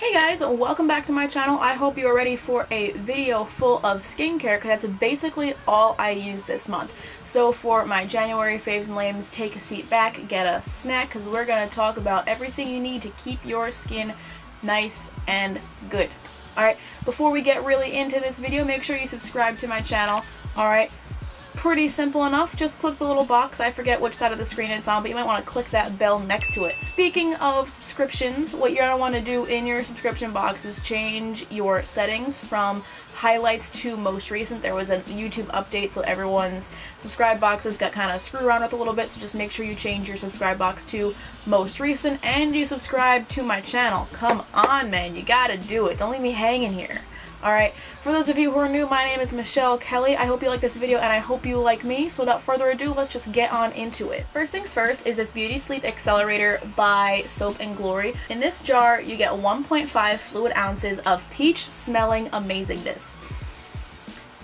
Hey guys, welcome back to my channel. I hope you are ready for a video full of skincare because that's basically all I use this month. So for my January faves and lames, take a seat back, get a snack because we're going to talk about everything you need to keep your skin nice and good. Alright, before we get really into this video, make sure you subscribe to my channel. Alright, pretty simple enough. Just click the little box. I forget which side of the screen it's on, but you might want to click that bell next to it. Speaking of subscriptions, what you're going to want to do in your subscription box is change your settings from highlights to most recent. There was a YouTube update, so everyone's subscribe boxes got kind of screwed around with a little bit, so just make sure you change your subscribe box to most recent and you subscribe to my channel. Come on, man, you gotta do it. Don't leave me hanging here. Alright, for those of you who are new, my name is Michelle Kelly. I hope you like this video and I hope you like me. So without further ado, let's just get on into it. First things first is this Beauty Sleep Accelerator by Soap & Glory. In this jar, you get 1.5 fluid ounces of peach smelling amazingness.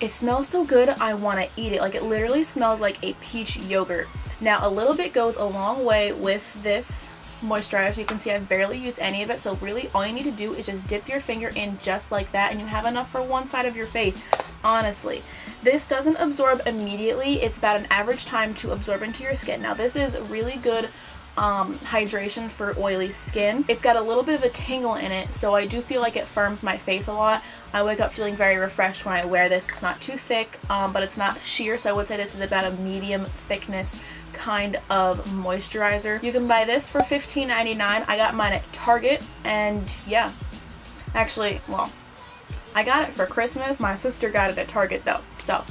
It smells so good, I want to eat it. Like, it literally smells like a peach yogurt. Now, a little bit goes a long way with this moisturizer. You can see I've barely used any of it, so really all you need to do is just dip your finger in just like that and you have enough for one side of your face. Honestly, this doesn't absorb immediately. It's about an average time to absorb into your skin. Now this is really good hydration for oily skin. It's got a little bit of a tingle in it, so I do feel like it firms my face a lot. I wake up feeling very refreshed when I wear this. It's not too thick, but it's not sheer, so I would say this is about a medium thickness kind of moisturizer. You can buy this for $15.99. I got mine at Target, and yeah, actually, well, I got it for Christmas. My sister got it at Target though. So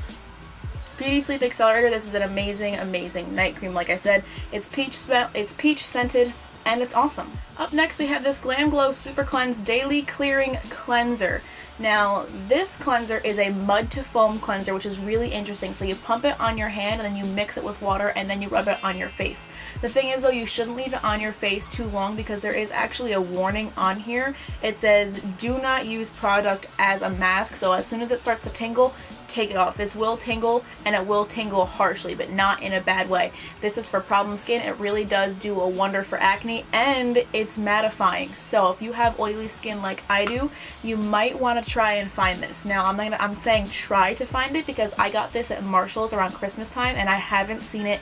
Beauty Sleep Accelerator, this is an amazing night cream. Like I said, it's peach scented and it's awesome. Up next we have this Glam Glow Super Cleanse Daily Clearing Cleanser. Now this cleanser is a mud to foam cleanser, which is really interesting. So you pump it on your hand and then you mix it with water and then you rub it on your face. The thing is though, you shouldn't leave it on your face too long because there is actually a warning on here. It says do not use product as a mask, so as soon as it starts to tingle, take it off. This will tingle and it will tingle harshly, but not in a bad way. This is for problem skin. It really does do a wonder for acne and it's mattifying. So if you have oily skin like I do, you might want to try and find this. Now I'm saying try to find it because I got this at Marshall's around Christmas time and I haven't seen it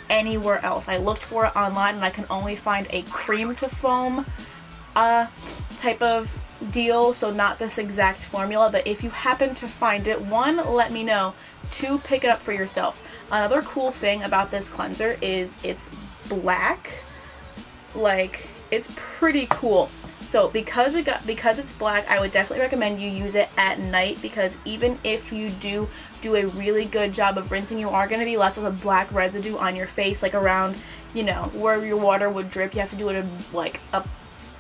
anywhere else. I looked for it online and I can only find a cream to foam type of deal, so not this exact formula, but if you happen to find it, one, let me know, two, pick it up for yourself. Another cool thing about this cleanser is it's black. Like, it's pretty cool. So because it's black, I would definitely recommend you use it at night because even if you do a really good job of rinsing, you are going to be left with a black residue on your face, like around, you know, where your water would drip. You have to do it in like a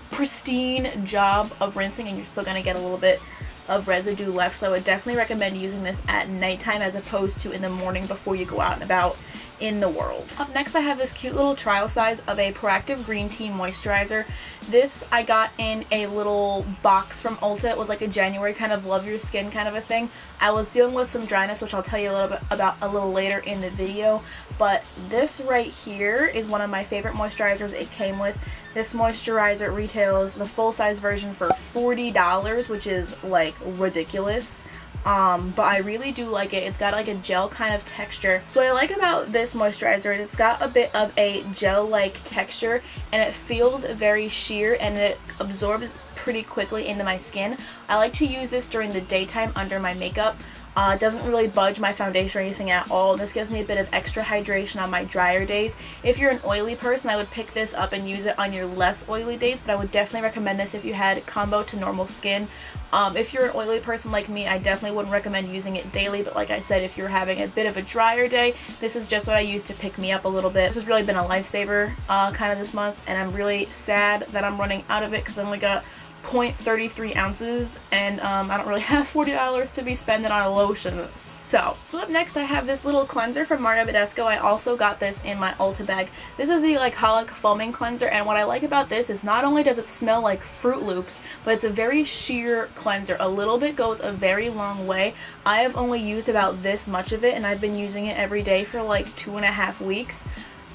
pristine job of rinsing and you're still going to get a little bit of residue left. So I would definitely recommend using this at nighttime as opposed to in the morning before you go out and about in the world. Up next I have this cute little trial size of a Proactive Green Tea Moisturizer. This I got in a little box from Ulta. It was like a January kind of love your skin kind of a thing. I was dealing with some dryness, which I'll tell you a little bit about a little later in the video, but this right here is one of my favorite moisturizers it came with. This moisturizer retails the full size version for $40, which is like ridiculous. But I really do like it. It's got like a gel kind of texture. So what I like about this moisturizer is it's got a bit of a gel-like texture and it feels very sheer and it absorbs pretty quickly into my skin. I like to use this during the daytime under my makeup. It doesn't really budge my foundation or anything at all. This gives me a bit of extra hydration on my drier days. If you're an oily person, I would pick this up and use it on your less oily days, but I would definitely recommend this if you had combo to normal skin. If you're an oily person like me, I definitely wouldn't recommend using it daily, but like I said, if you're having a bit of a drier day, this is just what I use to pick me up a little bit. This has really been a lifesaver kind of this month, and I'm really sad that I'm running out of it because I only got 0.33 ounces and I don't really have $40 to be spending on a lotion. So up next I have this little cleanser from Mario Badescu. I also got this in my Ulta bag. This is the Glycolic Foaming Cleanser, and what I like about this is not only does it smell like Fruit Loops, but it's a very sheer cleanser. A little bit goes a very long way. I have only used about this much of it and I've been using it every day for like 2.5 weeks.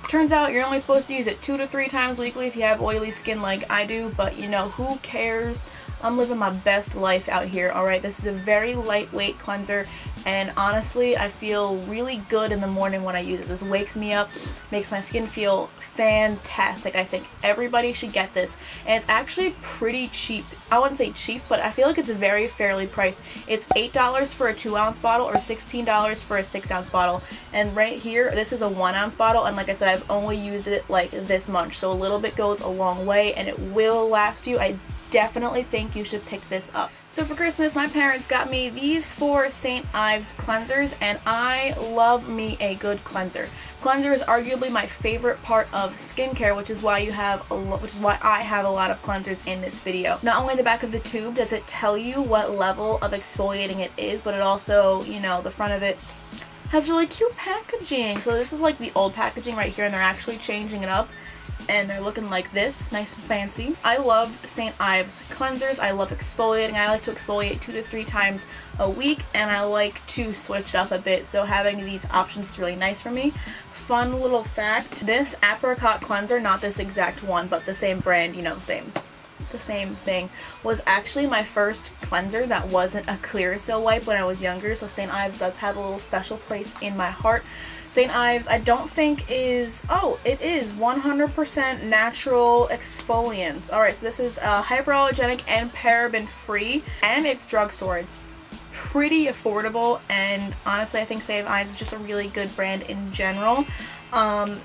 Turns out you're only supposed to use it 2 to 3 times weekly if you have oily skin like I do, but you know, who cares? I'm living my best life out here, alright? This is a very lightweight cleanser, and honestly, I feel really good in the morning when I use it. This wakes me up, makes my skin feel fantastic. I think everybody should get this, and it's actually pretty cheap. I wouldn't say cheap, but I feel like it's very fairly priced. It's $8 for a 2-ounce bottle or $16 for a 6-ounce bottle, and right here, this is a 1-ounce bottle, and like I said, I've only used it like this much, so a little bit goes a long way, and it will last you. I definitely think you should pick this up. So for Christmas, my parents got me these 4 St. Ives cleansers, and I love me a good cleanser. Cleanser is arguably my favorite part of skincare, which is why I have a lot of cleansers in this video. Not only the back of the tube does it tell you what level of exfoliating it is, but it also, you know, the front of it has really cute packaging. So this is like the old packaging right here, and they're actually changing it up, and they're looking like this, nice and fancy. I love St. Ives cleansers. I love exfoliating. I like to exfoliate 2 to 3 times a week, and I like to switch up a bit, so having these options is really nice for me. Fun little fact, this apricot cleanser, not this exact one, but the same brand, you know, the same thing, was actually my first cleanser that wasn't a Clearasil wipe when I was younger, so St. Ives does have a little special place in my heart. St. Ives, I don't think is, oh, it is 100% natural exfoliants. Alright, so this is hyperallergenic and paraben free, and it's drugstore. It's pretty affordable, and honestly I think St. Ives is just a really good brand in general.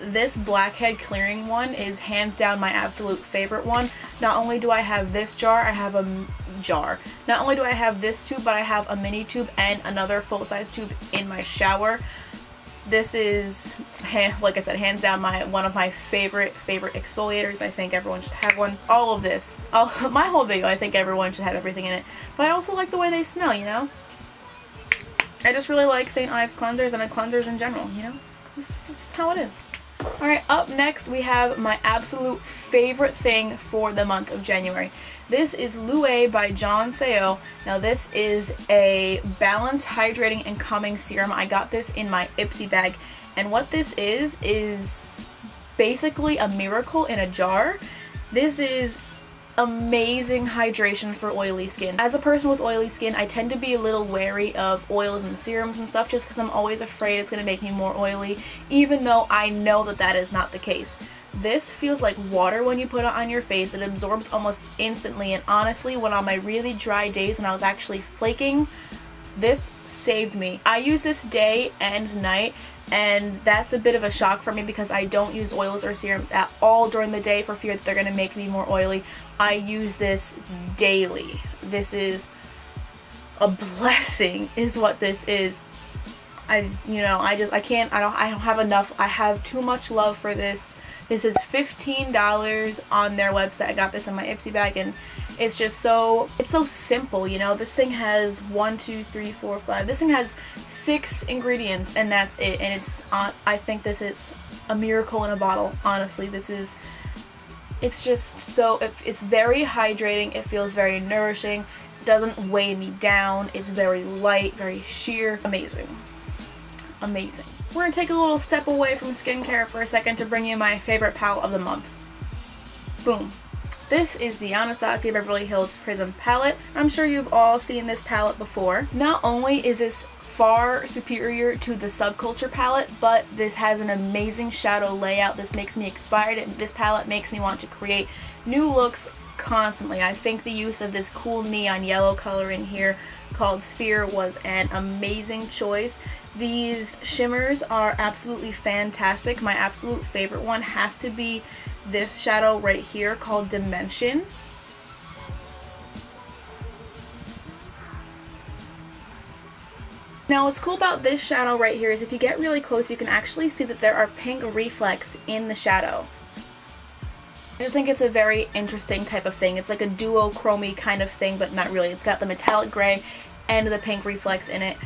This blackhead clearing one is hands down my absolute favorite one. Not only do I have this jar, I have a jar. Not only do I have this tube, but I have a mini tube and another full-size tube in my shower. This is, like I said, hands down one of my favorite exfoliators. I think everyone should have one. All of this, my whole video, I think everyone should have everything in it. But I also like the way they smell, you know? I just really like St. Ives cleansers and cleansers in general, you know? It's just how it is. Alright, up next we have my absolute favorite thing for the month of January. This is Lue by John Seo. Now this is a balanced, hydrating, and calming serum. I got this in my Ipsy bag, and what this is basically a miracle in a jar. This is amazing hydration for oily skin. As a person with oily skin, I tend to be a little wary of oils and serums and stuff just because I'm always afraid it's going to make me more oily, even though I know that that is not the case. This feels like water when you put it on your face. It absorbs almost instantly, and honestly, when on my really dry days when I was actually flaking, this saved me. I use this day and night, and that's a bit of a shock for me because I don't use oils or serums at all during the day for fear that they're going to make me more oily. I use this daily. This is a blessing is what this is. I don't have enough. I have too much love for this. This is $15 on their website. I got this in my Ipsy bag, and it's just so simple, you know. This thing has 1, 2, 3, 4, 5. This thing has 6 ingredients, and that's it. And I think this is a miracle in a bottle. Honestly, it's just so, it's very hydrating. It feels very nourishing. It doesn't weigh me down. It's very light, very sheer. Amazing. Amazing. We're going to take a little step away from skincare for a second to bring you my favorite palette of the month. Boom. This is the Anastasia Beverly Hills Prism palette. I'm sure you've all seen this palette before. Not only is this far superior to the Subculture palette, but this has an amazing shadow layout. This makes me inspired, and this palette makes me want to create new looks constantly. I think the use of this cool neon yellow color in here called Sphere was an amazing choice. These shimmers are absolutely fantastic. My absolute favorite one has to be this shadow right here called Dimension. Now what's cool about this shadow right here is if you get really close, you can actually see that there are pink reflex in the shadow. I just think it's a very interesting type of thing. It's like a duochrome kind of thing, but not really. It's got the metallic gray and the pink reflex in it.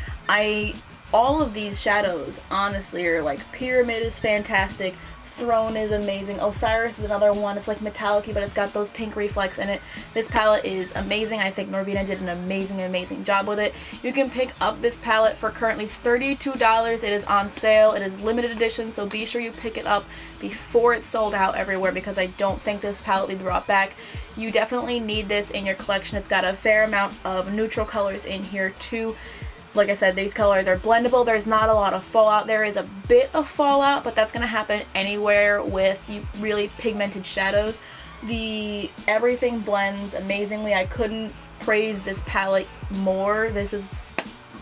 All of these shadows, honestly, are like Pyramid is fantastic, Throne is amazing. Osiris is another one. It's like metallic-y, but it's got those pink reflex in it. This palette is amazing. I think Norvina did an amazing job with it. You can pick up this palette for currently $32. It is on sale. It is limited edition, so be sure you pick it up before it's sold out everywhere, because I don't think this palette will be brought back. You definitely need this in your collection. It's got a fair amount of neutral colors in here too. Like I said, these colors are blendable. There's not a lot of fallout. There is a bit of fallout, but that's going to happen anywhere with really pigmented shadows. Everything blends amazingly. I couldn't praise this palette more. This is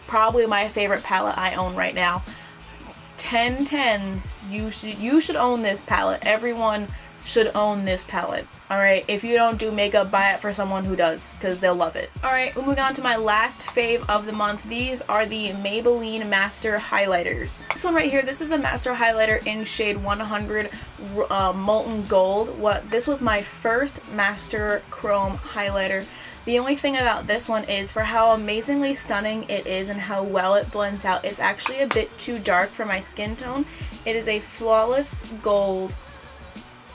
probably my favorite palette I own right now. 10 tens. You should own this palette. Everyone should own this palette. Alright, if you don't do makeup, buy it for someone who does, because they'll love it. Alright, moving on to my last fave of the month. These are the Maybelline Master Highlighters. This one right here, this is the Master Highlighter in shade 100 Molten Gold. This was my first Master Chrome highlighter. The only thing about this one is, for how amazingly stunning it is and how well it blends out, it's actually a bit too dark for my skin tone. It is a flawless gold,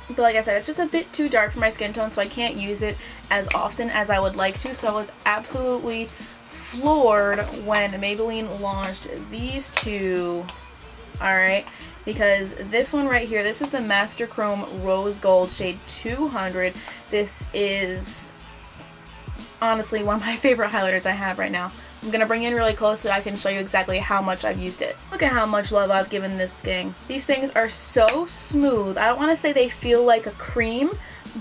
but like I said, it's just a bit too dark for my skin tone, so I can't use it as often as I would like to. So I was absolutely floored when Maybelline launched these two, alright, because this one right here, this is the Master Chrome Rose Gold shade 200. This is honestly one of my favorite highlighters I have right now. I'm going to bring it in really close so I can show you exactly how much I've used it. Look at how much love I've given this thing. These things are so smooth. I don't want to say they feel like a cream,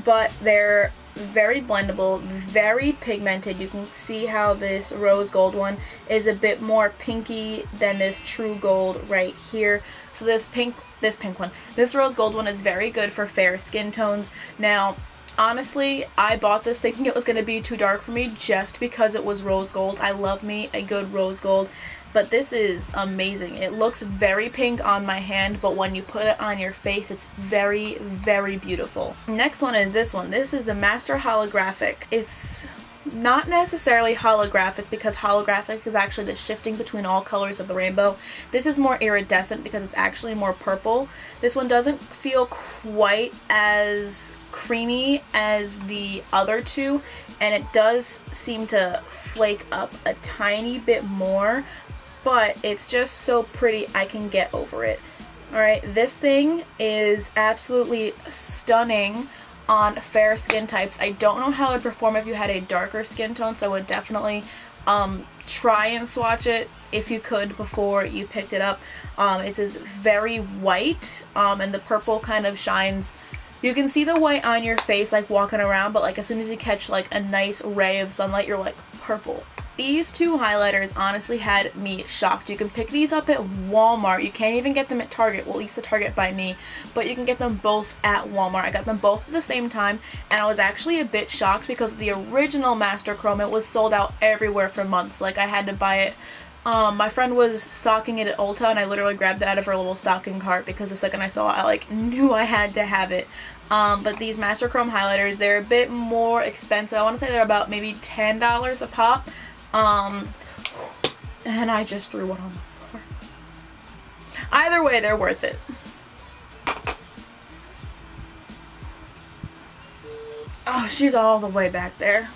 but they're very blendable, very pigmented. You can see how this rose gold one is a bit more pinky than this true gold right here. So this rose gold one is very good for fair skin tones. Now, honestly, I bought this thinking it was going to be too dark for me just because it was rose gold. I love me a good rose gold, but this is amazing. It looks very pink on my hand, but when you put it on your face, it's very, very beautiful. Next one is this one. This is the Master Holographic. It's not necessarily holographic, because holographic is actually the shifting between all colors of the rainbow. This is more iridescent because it's actually more purple. This one doesn't feel quite as creamy as the other two, and it does seem to flake up a tiny bit more, but it's just so pretty I can get over it. Alright, this thing is absolutely stunning on fair skin types. I don't know how it would perform if you had a darker skin tone, so I would definitely try and swatch it if you could before you picked it up. It is very white, and the purple kind of shines. You can see the white on your face like walking around, but like as soon as you catch like a nice ray of sunlight, you're like purple. These two highlighters honestly had me shocked. You can pick these up at Walmart. You can't even get them at Target, well, at least the Target by me, but you can get them both at Walmart. I got them both at the same time, and I was actually a bit shocked because the original Master Chrome, it was sold out everywhere for months. Like, I had to buy it. My friend was stocking it at Ulta, and I literally grabbed it out of her little stocking cart because the second I saw it, I like knew I had to have it. But these Master Chrome highlighters, they're a bit more expensive. I want to say they're about maybe $10 a pop. And I just threw one on the floor. Either way, they're worth it. Oh, she's all the way back there.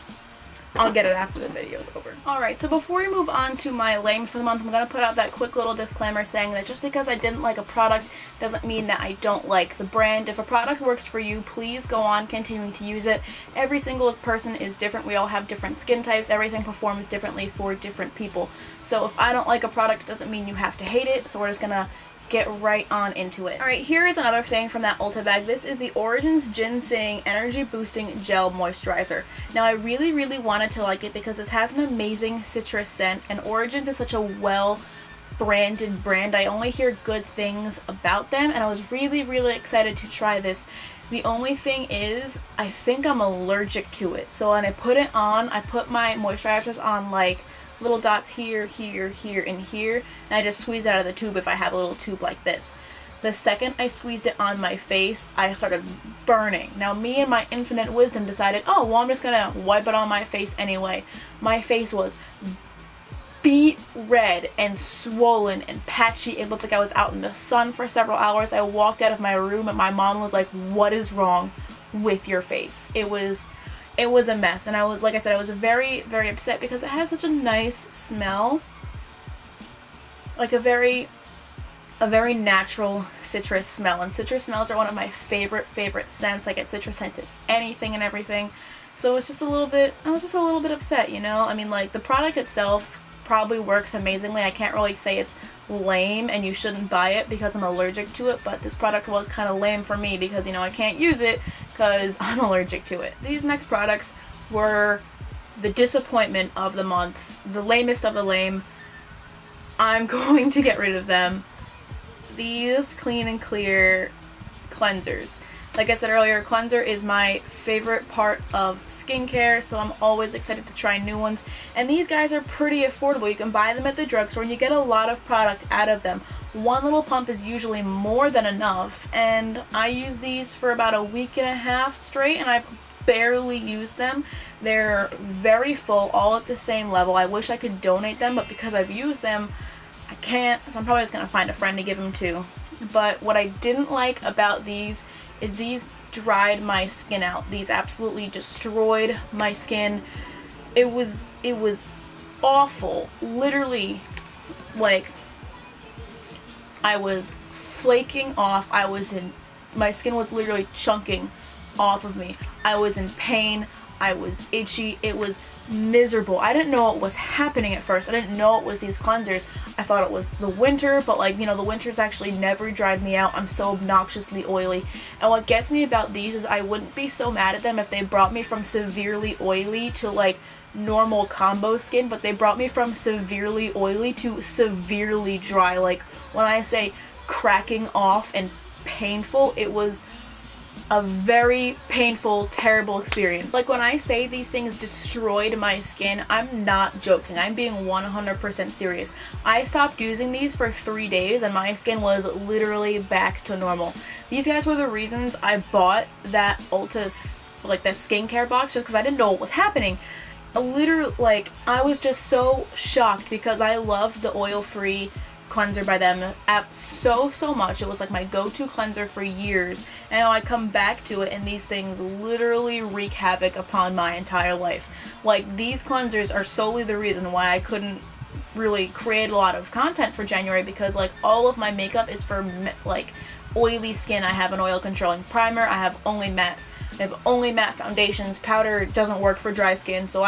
I'll get it after the video's over. Alright, so before we move on to my lame for the month, I'm going to put out that quick little disclaimer saying that just because I didn't like a product doesn't mean that I don't like the brand. If a product works for you, please go on continuing to use it. Every single person is different. We all have different skin types. Everything performs differently for different people. So if I don't like a product, it doesn't mean you have to hate it. So we're just going to get right on into it. Alright, here is another thing from that Ulta bag. This is the Origins Ginseng Energy Boosting Gel Moisturizer. Now, I really, really wanted to like it because this has an amazing citrus scent, and Origins is such a well-branded brand. I only hear good things about them, and I was really, really excited to try this. The only thing is, I think I'm allergic to it. So when I put it on, I put my moisturizers on like little dots here, here, here, and here, and I just squeeze it out of the tube if I have a little tube like this. The second I squeezed it on my face, I started burning. Now, me and my infinite wisdom decided, oh, well, I'm just gonna wipe it on my face anyway. My face was beat red and swollen and patchy. It looked like I was out in the sun for several hours. I walked out of my room and my mom was like, "What is wrong with your face?" It was a mess, and I was, like I said, I was very, very upset because it has such a nice smell, like a very natural citrus smell, and citrus smells are one of my favorite scents. I get citrus scented anything and everything, so it's just a little bit, I was just a little bit upset, you know. I mean, like, the product itself probably works amazingly. I can't really say it's lame and you shouldn't buy it because I'm allergic to it, but this product was kind of lame for me because, you know, I can't use it because I'm allergic to it. These next products were the disappointment of the month, the lamest of the lame. I'm going to get rid of them. These Clean and Clear cleansers. Like I said earlier, cleanser is my favorite part of skincare, so I'm always excited to try new ones. And these guys are pretty affordable. You can buy them at the drugstore and you get a lot of product out of them. One little pump is usually more than enough, and I use these for about a week and a half straight, and I've barely used them. They're very full, all at the same level. I wish I could donate them, but because I've used them, I can't, so I'm probably just going to find a friend to give them to. But what I didn't like about these is these dried my skin out. These absolutely destroyed my skin. It was awful. Literally, like, I was flaking off. My skin was literally chunking off of me. I was in pain. I was itchy. It was miserable. I didn't know what was happening at first. I didn't know it was these cleansers. I thought it was the winter, but, like, you know, the winter's actually never dried me out. I'm so obnoxiously oily. And what gets me about these is I wouldn't be so mad at them if they brought me from severely oily to, like, normal combo skin, but they brought me from severely oily to severely dry. Like, when I say cracking off and painful, it was a very painful, terrible experience. Like, when I say these things destroyed my skin, I'm not joking. I'm being 100% serious. I stopped using these for 3 days and my skin was literally back to normal. These guys were the reasons I bought that Ulta, like, that skincare box, just because I didn't know what was happening. Literally, like, I was just so shocked because I loved the oil-free cleanser by them so much. It was like my go-to cleanser for years, and now I come back to it and these things literally wreak havoc upon my entire life. Like, these cleansers are solely the reason why I couldn't really create a lot of content for January, because, like, all of my makeup is for, like, oily skin. I have an oil controlling primer. I have only matte foundations. Powder doesn't work for dry skin, so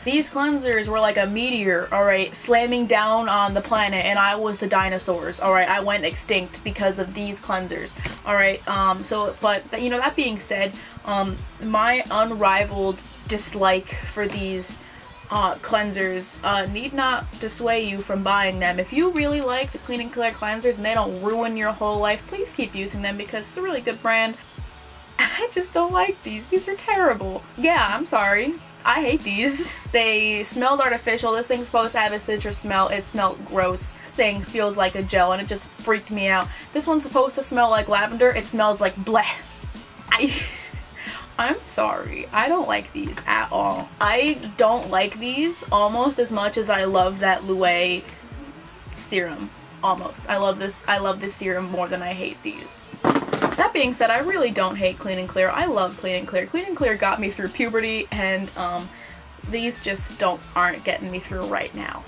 these cleansers were like a meteor, alright, slamming down on the planet, and I was the dinosaurs, alright. I went extinct because of these cleansers, alright. But, you know, that being said, my unrivaled dislike for these cleansers need not dissuade you from buying them. If you really like the Clean and Clear cleansers and they don't ruin your whole life, please keep using them because it's a really good brand. I just don't like these. These are terrible. Yeah, I'm sorry. I hate these. They smelled artificial. This thing's supposed to have a citrus smell. It smelled gross. This thing feels like a gel and it just freaked me out. This one's supposed to smell like lavender. It smells like bleh. I'm sorry. I don't like these at all. I don't like these almost as much as I love that Louis serum. Almost. I love this serum more than I hate these. That being said, I really don't hate Clean and Clear. I love Clean and Clear. Clean and Clear got me through puberty, and these just aren't getting me through right now.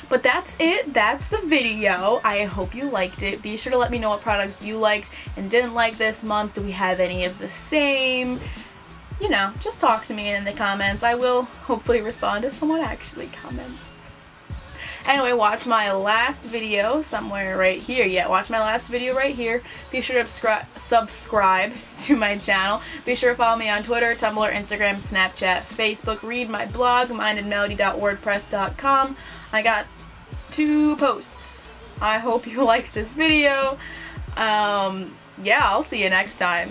But that's it. That's the video. I hope you liked it. Be sure to let me know what products you liked and didn't like this month. Do we have any of the same? You know, just talk to me in the comments. I will hopefully respond if someone actually comments. Anyway, watch my last video somewhere right here. Yeah, watch my last video right here. Be sure to subscribe to my channel. Be sure to follow me on Twitter, Tumblr, Instagram, Snapchat, Facebook. Read my blog, mindandmelody.wordpress.com. I got 2 posts. I hope you liked this video. Yeah, I'll see you next time.